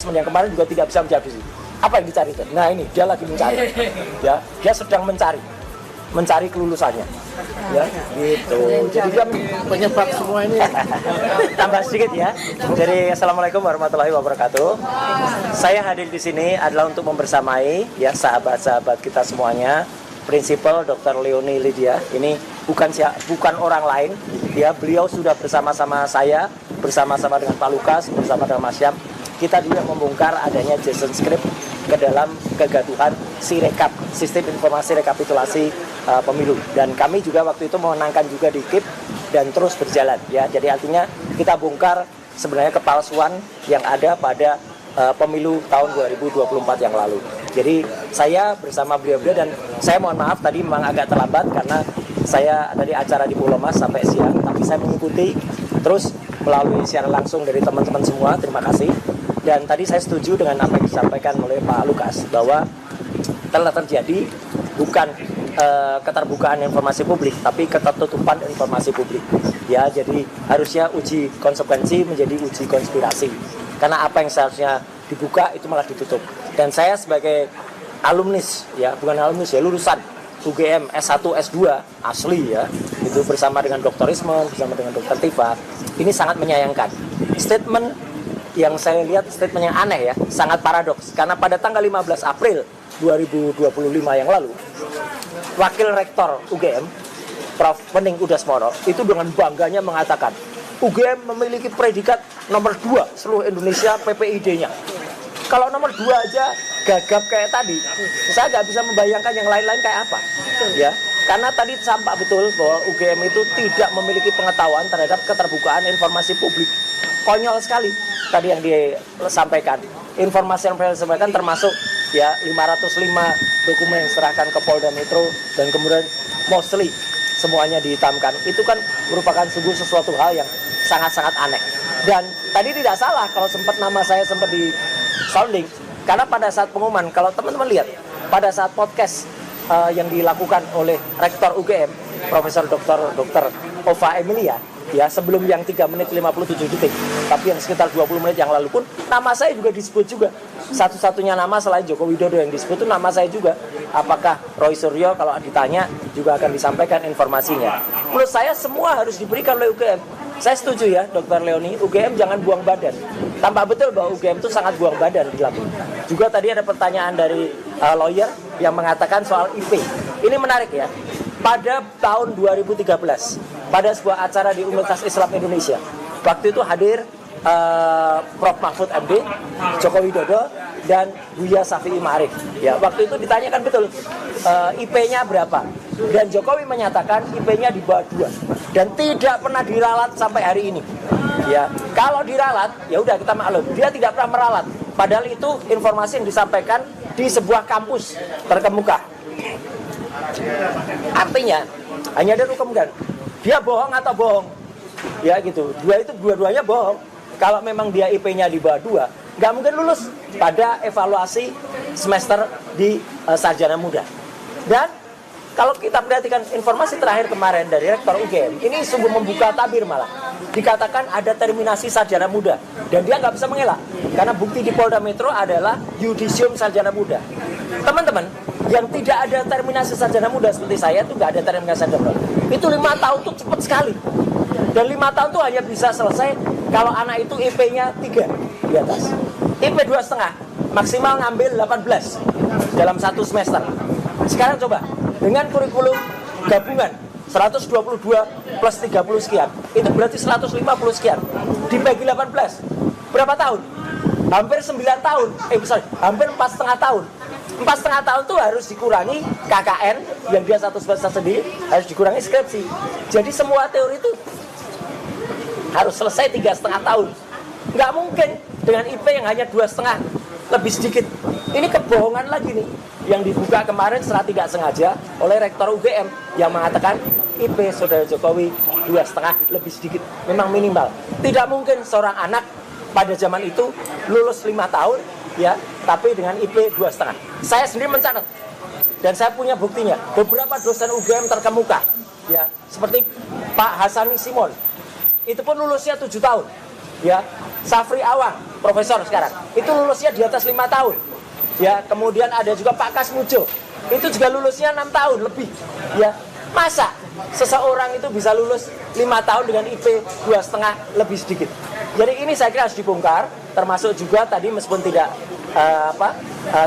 yang kemarin juga tidak bisa menjawab itu. Apa yang dicari itu? Nah ini dia lagi mencari, ya dia sedang mencari kelulusannya, ya gitu. Jadi dia penyebab semua ini. tambah sedikit ya. Jadi assalamualaikum warahmatullahi wabarakatuh. Saya hadir di sini adalah untuk membersamai ya sahabat-sahabat kita semuanya. Prinsipal Dr. Leonie Lydia ini bukan orang lain. Ya beliau sudah bersama-sama saya, bersama-sama dengan Pak Lukas, bersama dengan Mas Syam. Kita juga membongkar adanya Jason Script ke dalam kegaduhan Sirekap, sistem informasi rekapitulasi pemilu. Dan kami juga waktu itu memenangkan juga di KIP dan terus berjalan ya. Jadi artinya kita bongkar sebenarnya kepalsuan yang ada pada pemilu tahun 2024 yang lalu. Jadi saya bersama beliau-beliau dan saya mohon maaf tadi memang agak terlambat karena saya tadi acara di Pulau Mas sampai siang, tapi saya mengikuti terus melalui siaran langsung dari teman-teman semua. Terima kasih. Dan tadi saya setuju dengan apa yang disampaikan oleh Pak Lukas bahwa telah terjadi bukan keterbukaan informasi publik, tapi ketertutupan informasi publik. Ya, jadi harusnya uji konsekuensi menjadi uji konspirasi. Karena apa yang seharusnya dibuka itu malah ditutup. Dan saya sebagai alumnis, ya bukan alumnis ya, lulusan UGM S1, S2 asli ya, itu bersama dengan Dr. Isman, bersama dengan Dr. Tifa, ini sangat menyayangkan. Statement yang saya lihat statement yang aneh ya, sangat paradoks. Karena pada tanggal 15 April 2025 yang lalu, Wakil Rektor UGM, Prof. Wening Udasmoro, itu dengan bangganya mengatakan, UGM memiliki predikat nomor 2 seluruh Indonesia PPID-nya. Kalau nomor 2 aja gagap kayak tadi, saya nggak bisa membayangkan yang lain-lain kayak apa. Ya, karena tadi sampak betul bahwa UGM itu tidak memiliki pengetahuan terhadap keterbukaan informasi publik. Konyol sekali tadi yang disampaikan. Informasi yang disampaikan termasuk ya 505 dokumen yang diserahkan ke Polda Metro dan kemudian mostly semuanya dihitamkan. Itu kan merupakan sungguh sesuatu hal yang sangat-sangat aneh. Dan tadi tidak salah kalau sempat nama saya sempat di sounding, karena pada saat pengumuman, kalau teman-teman lihat pada saat podcast yang dilakukan oleh Rektor UGM, Profesor Dr. Ova Emilia, ya sebelum yang 3 menit 57 detik, tapi yang sekitar 20 menit yang lalu pun nama saya juga disebut juga. Satu-satunya nama selain Joko Widodo yang disebut itu nama saya juga. Apakah Roy Suryo kalau ditanya juga akan disampaikan informasinya. Menurut saya semua harus diberikan oleh UGM. Saya setuju ya Dr. Leonie, UGM jangan buang badan. Tampak betul bahwa UGM itu sangat buang badan di lapangan. Juga tadi ada pertanyaan dari lawyer yang mengatakan soal IP. Ini menarik ya. Pada tahun 2013, pada sebuah acara di Universitas Islam Indonesia, waktu itu hadir Prof. Mahfud MD, Joko Widodo, dan Buya Syafi'i Ma'arif. Ya, waktu itu ditanyakan betul IP-nya berapa, dan Jokowi menyatakan IP-nya di bawah 2 dan tidak pernah diralat sampai hari ini. Ya, kalau diralat, ya udah kita maklum, dia tidak pernah meralat. Padahal itu informasi yang disampaikan di sebuah kampus terkemuka. Artinya hanya ada kemungkinan dia bohong atau bohong, ya gitu. Dua-duanya bohong. Kalau memang dia IP-nya di bawah 2, nggak mungkin lulus pada evaluasi semester di sarjana muda. Dan kalau kita perhatikan informasi terakhir kemarin dari Rektor UGM, ini sungguh membuka tabir malah. Dikatakan ada terminasi sarjana muda dan dia nggak bisa mengelak karena bukti di Polda Metro adalah yudisium sarjana muda. Teman-teman, yang tidak ada terminasi sarjana muda seperti saya itu nggak ada terminasi sarjana muda. Itu 5 tahun tuh cepat sekali. Dan 5 tahun tuh hanya bisa selesai kalau anak itu IP-nya 3 di atas. IP 2,5 maksimal ngambil 18 dalam 1 semester. Sekarang coba dengan kurikulum gabungan 122 plus 30 sekian, itu berarti 150 sekian dibagi 18 berapa tahun? Hampir 9 tahun, hampir 4,5 tahun. 4,5 tahun itu harus dikurangi KKN yang dia 1 semester sendiri, harus dikurangi skripsi. Jadi semua teori itu harus selesai 3,5 tahun. Nggak mungkin dengan IP yang hanya 2,5 lebih sedikit. Ini kebohongan lagi nih yang dibuka kemarin secara tidak sengaja oleh Rektor UGM yang mengatakan IP Saudara Jokowi 2,5 lebih sedikit, memang minimal. Tidak mungkin seorang anak pada zaman itu lulus 5 tahun ya, tapi dengan IP 2,5. Saya sendiri mencatat dan saya punya buktinya. Beberapa dosen UGM terkemuka ya, seperti Pak Hasani Simon, itu pun lulusnya 7 tahun ya. Safri Awang profesor sekarang. Itu lulusnya di atas 5 tahun. Ya, kemudian ada juga Pak Kasmujo. Itu juga lulusnya 6 tahun lebih. Ya, masa seseorang itu bisa lulus 5 tahun dengan IP 2,5 lebih sedikit. Jadi ini saya kira harus dibongkar, termasuk juga tadi meskipun tidak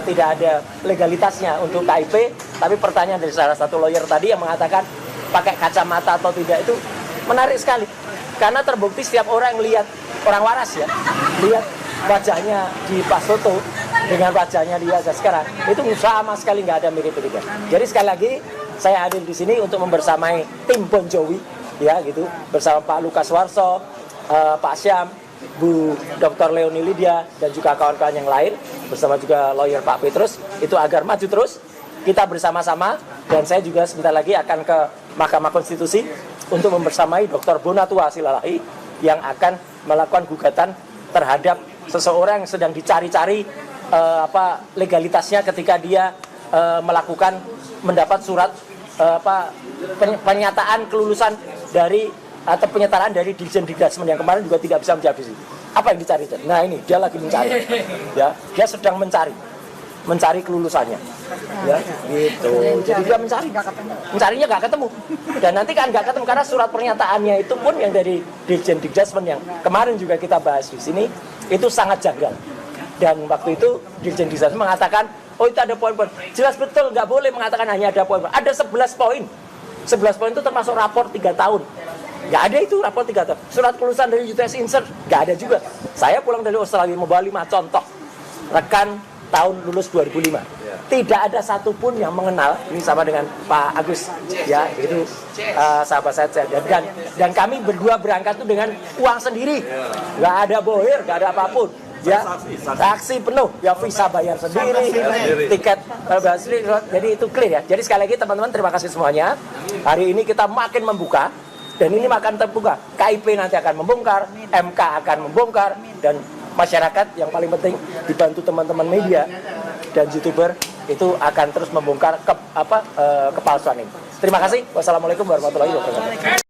tidak ada legalitasnya untuk KIP, tapi pertanyaan dari salah satu lawyer tadi yang mengatakan pakai kacamata atau tidak itu menarik sekali. Karena terbukti setiap orang lihat, orang waras ya, lihat wajahnya di Pak Soto dengan wajahnya dia sekarang, itu sama sekali nggak ada mirip-miripnya. Jadi sekali lagi, saya hadir di sini untuk membersamai tim Bon Jovi, ya gitu, bersama Pak Lukas Warso, Pak Syam, Bu Dr. Leonie Lydia, dan juga kawan-kawan yang lain, bersama juga lawyer Pak Petrus, itu agar maju terus, kita bersama-sama, dan saya juga sebentar lagi akan ke Mahkamah Konstitusi untuk membersamai Dr. Bonatua Silalahi yang akan melakukan gugatan terhadap seseorang yang sedang dicari-cari legalitasnya ketika dia mendapat surat pernyataan kelulusan dari atau penyetaraan dari Dirjen Dikdasmen yang kemarin juga tidak bisa menjawab sih. Apa yang dicari? Nah ini dia lagi mencari, ya dia sedang mencari kelulusannya, ya gitu. Jadi dia mencarinya nggak ketemu, dan nanti kan nggak ketemu karena surat pernyataannya itu pun yang dari Dirjen Dikdasmen yang kemarin juga kita bahas di sini itu sangat janggal. Dan waktu itu Dirjen Dikdasmen mengatakan, oh itu ada poin-poin. Jelas betul, nggak boleh mengatakan hanya ada poin-poin. Ada 11 poin. 11 poin itu termasuk rapor 3 tahun. Nggak ada itu rapor 3 tahun. Surat kelulusan dari UTS Insert, nggak ada juga. Saya pulang dari Australia membawa 5 contoh. Rekan tahun lulus 2005. Tidak ada satupun yang mengenal, ini sama dengan Pak Agus, ya itu sahabat saya. Dan kami berdua berangkat itu dengan uang sendiri. Nggak ada bohir, nggak ada apapun. Ya, taksi penuh, ya visa bayar sendiri, tiket jadi itu clear ya. Jadi sekali lagi teman-teman terima kasih semuanya. Hari ini kita makin membuka dan ini makin terbuka. KIP nanti akan membongkar, MK akan membongkar, dan masyarakat yang paling penting dibantu teman-teman media dan YouTuber itu akan terus membongkar kepalsuan ini. Terima kasih. Wassalamualaikum warahmatullahi wabarakatuh.